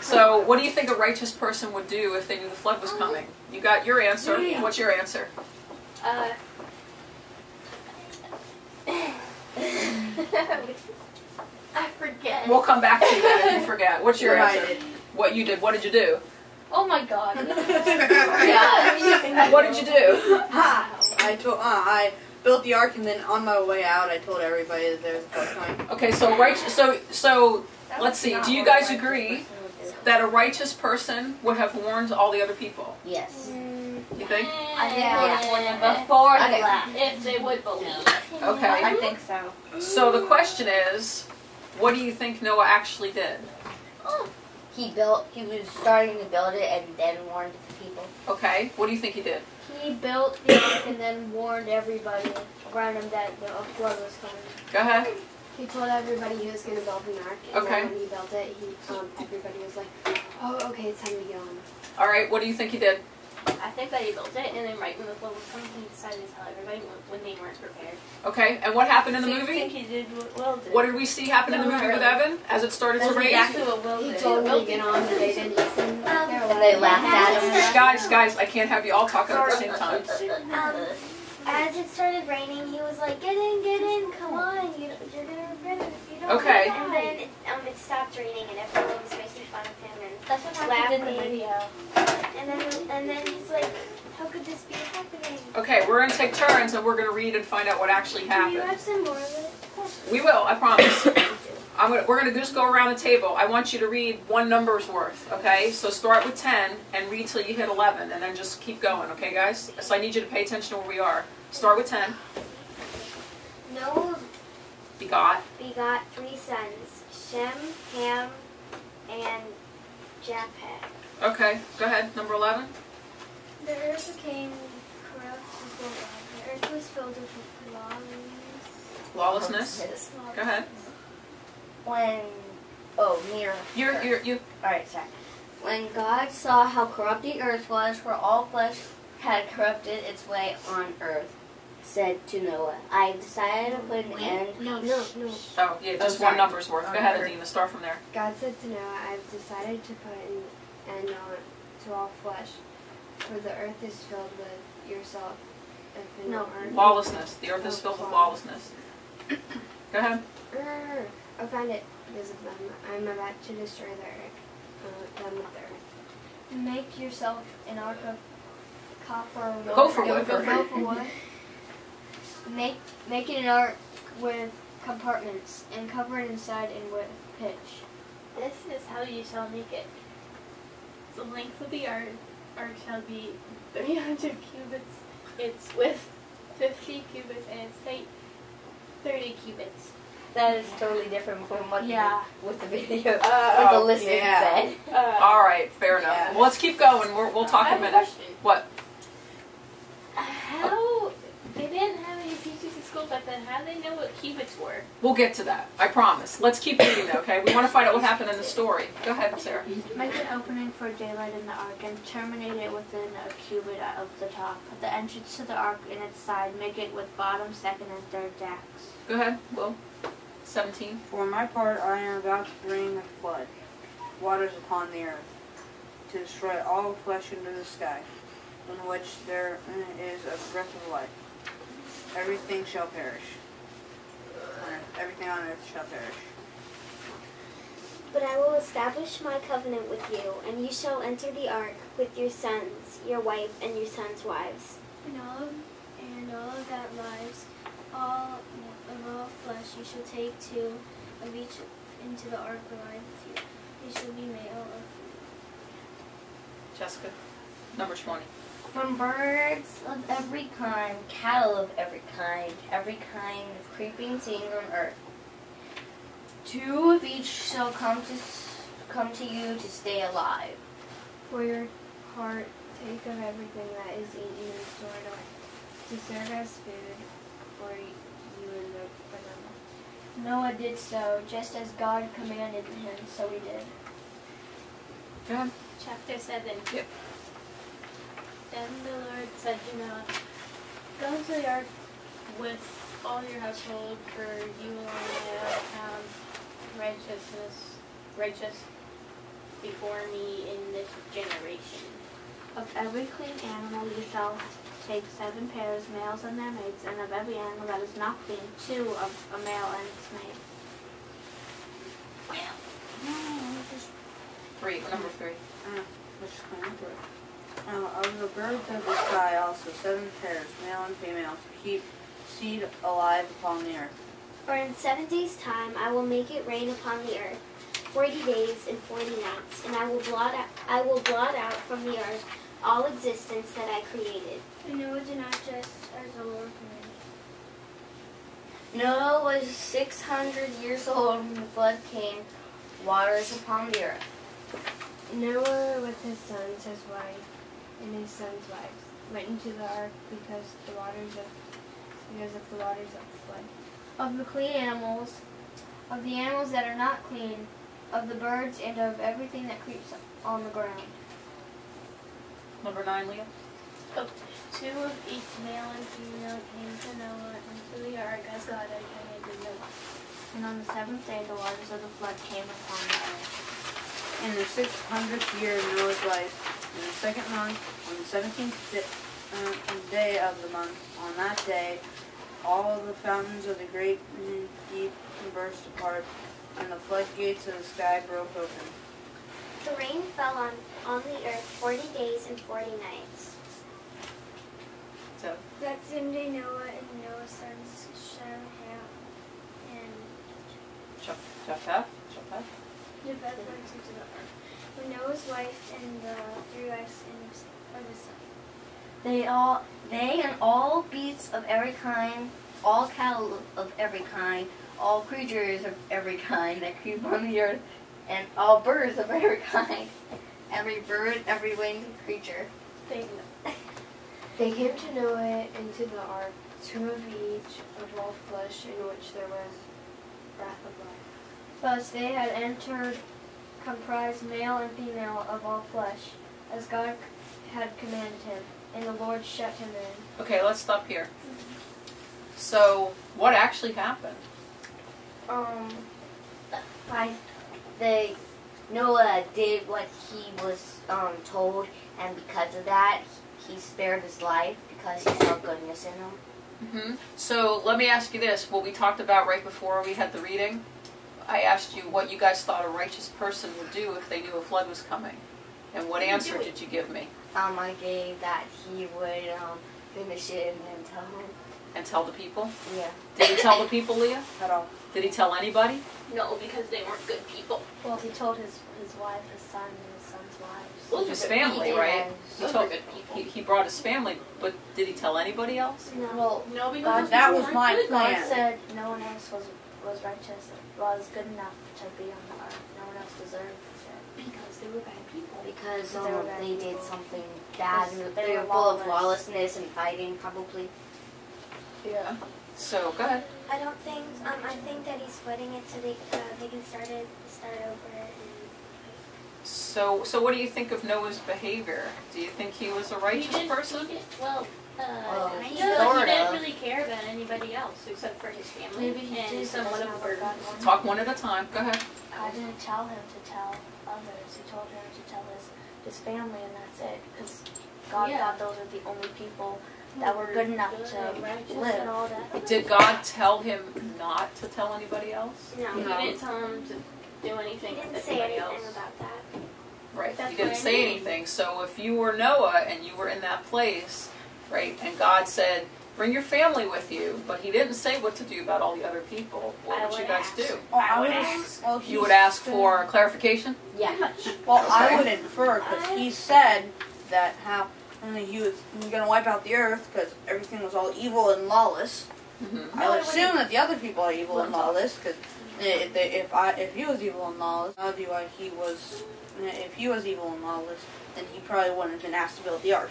So, what do you think a righteous person would do if they knew the flood was coming? You got your answer. What's your answer? I forget. We'll come back to that if you forget. What's your answer? What you did? What did you do? Oh my God. What did you do? I built the ark, and then on my way out, I told everybody that there was a flood coming. Okay, so let's see. Do you guys agree that a righteous person would have warned all the other people? Yes. You think? I think I would have warned them before they left, if they would believe. Okay. I think so. So the question is, what do you think Noah actually did? He was starting to build it and then warned the people. Okay. What do you think he did? He built the ark and then warned everybody around him that the flood was coming. Go ahead. He told everybody he was going to build an ark, and Okay. then when he built it, everybody was like, "Oh, okay, it's time to get on." All right. What do you think he did? I think that he built it, and then right when the flood was coming, he decided to tell everybody when they weren't prepared. Okay. And what happened in the I movie? think he did what Will did. What did we see happen in the movie with Evan as it started to rain? Exactly what Will He did. told them to get on, but they didn't listen. And they laughed at him. Guys, I can't have you all talking at the same time. As it started raining, he was like, "Get in, come on, you're gonna regret it if you don't." Okay. And then it stopped raining, and everyone was making fun of him and That's what happened in the laughing. video. And then he's like, "How could this be happening?" Okay, we're gonna take turns and we're gonna read and find out what actually Do you happened. have some more of it? We will, I promise. We're gonna just go around the table. I want you to read one number's worth, okay? So start with 10 and read till you hit 11, and then just keep going, okay, guys? So I need you to pay attention to where we are. Start with 10. Noah Begot. begot 3 sons, Shem, Ham, and Japheth. Okay, go ahead. Number 11. The earth became corrupt before God. The earth was filled with Lawlessness. Go ahead. You. Alright, sorry. When God saw how corrupt the earth was, for all flesh had corrupted its way on earth, said to Noah, I decided to put an end. No. Oh, yeah, just one number's worth. Go ahead, Adina. Start from there. God said to Noah, "I've decided to put an end to all flesh, for the earth is filled with yourself." Lawlessness. The earth is filled with lawlessness. Go ahead. I found it because of them. I'm about to destroy the earth, them with the earth. Make yourself an ark of copper. Gopher wood. Make it an ark with compartments and cover it inside and with pitch. This is how you shall make it. The length of the ark shall be 300 cubits. Its width 50 cubits and its height 30 cubits. That is totally different from what what the video, what the Oh, listening said. All right, fair enough. Yeah. Well, let's keep going. We'll talk in a minute. What? How they didn't have any teachers in school back then. How do they know what cubits were? We'll get to that. I promise. Let's keep reading, okay? We want to find out what happened in the story. Go ahead, Sarah. Make an opening for daylight in the ark and terminate it within a cubit of the top. At the entrance to the ark in its side, make it with bottom, second, and third decks. Go ahead, Will. 17. For my part, I am about to bring a flood, waters upon the earth, to destroy all flesh under the sky, in which there is a breath of life. Everything shall perish. Everything on earth shall perish. But I will establish my covenant with you, and you shall enter the ark with your sons, your wife, and your sons' wives. And all of that lives, all of all flesh, you shall take two of each into the ark alive with you. They shall be male or female. Jessica. Number 20. From birds of every kind, cattle of every kind of creeping thing on earth. 2 of each shall come to you to stay alive. For your heart, take of everything that is eaten and stored up, to serve as food for you and for them. Noah did so, just as God commanded him, so he did. Go ahead. Chapter 7. Yep. Then the Lord said to Noah, go to the ark with all your household, for you alone have found righteous. before me in this generation. Of every clean animal you shall take 7 pairs, males and their mates, and of every animal that is not clean, 2 of a male and its mate. Number three. Let's just go into it. Of the birds of the sky also 7 pairs, male and female, to keep seed alive upon the earth. For in 7 days' time I will make it rain upon the earth, 40 days and 40 nights, and I will blot out from the earth all existence that I created. And Noah did not just as the Lord commanded. Noah was 600 years old when the flood came, waters upon the earth. Noah with his sons, his wife, and his sons' wives went into the ark because of the waters of the flood. Of the clean animals, of the animals that are not clean, of the birds, and of everything that creeps on the ground. Number 9, Leah. 2 of each male and female came to Noah into the ark as God had commanded Noah. And on the 7th day the waters of the flood came upon the earth. In the 600th year of Noah's life, in the 2nd month, on the 17th day of the month, on that day, all the fountains of the great deep burst apart, and the floodgates of the sky broke open. The rain fell on the earth 40 days and 40 nights. So, That same day Noah and Noah's sons Shem, Ham, and Japheth. Japheth went into the ark. When Noah's wife and the 3 wives of his son. They and all beasts of every kind, all cattle of every kind, all creatures of every kind that creep on the earth, and all birds of every kind, every bird, every winged creature. They came to Noah into the ark, 2 of each of all flesh, in which there was breath of life. Thus they had entered, comprised male and female of all flesh, as God had commanded him, and the Lord shut him in. Okay, let's stop here. So, what actually happened? Noah did what he was told, and because of that, he spared his life because he saw goodness in him. So, let me ask you this. What we talked about right before we had the reading, I asked you what you guys thought a righteous person would do if they knew a flood was coming. And what answer did you give me? I gave that he would finish it and tell him. And tell the people? Yeah. Did he tell the people, Leah? At all. Did he tell anybody? No, because they weren't good people. Well, he told his wife, his son, and his son's wives. His family, right? Those are good people. He brought his family, but did he tell anybody else? No. Well, No, because God, those that people was weren't my good. plan. God said no one else was righteous, was good enough to be on the ark. No one else deserved it. Because they were bad people. Because They were bad they did people. something bad. Because They they were were full of lawless. lawlessness and fighting, probably. Yeah. So, go ahead. I don't think. I think that he's footing it so they can start over. And So what do you think of Noah's behavior? Do you think he was a righteous person? He sort didn't of. really care about anybody else except for his family Maybe he and did, but somewhat that's of not a what burden. God wanted. Talk one at a time. Go ahead. God didn't tell him to tell others. He told him to tell his family, and that's it. Because God Yeah. thought those were the only people that were good enough to righteous live. and all that. Did God tell him not to tell anybody else? no, He No. didn't tell him to do he anything didn't with say anybody anything else. about that. Right. That's He didn't what I say mean. anything. So if you were Noah and you were in that place, right, and God said, bring your family with you, but he didn't say what to do about all the other people, what I would you would guys ask. do? Well, I would well, You would ask for clarification? Yeah. Well, I Okay. would infer because he said that how he was going to wipe out the earth because everything was all evil and lawless. Mm-hmm. I would assume that the other people are evil and lawless because if he was evil and lawless, that would be why he was. If he was evil and lawless, then he probably wouldn't have been asked to build the ark.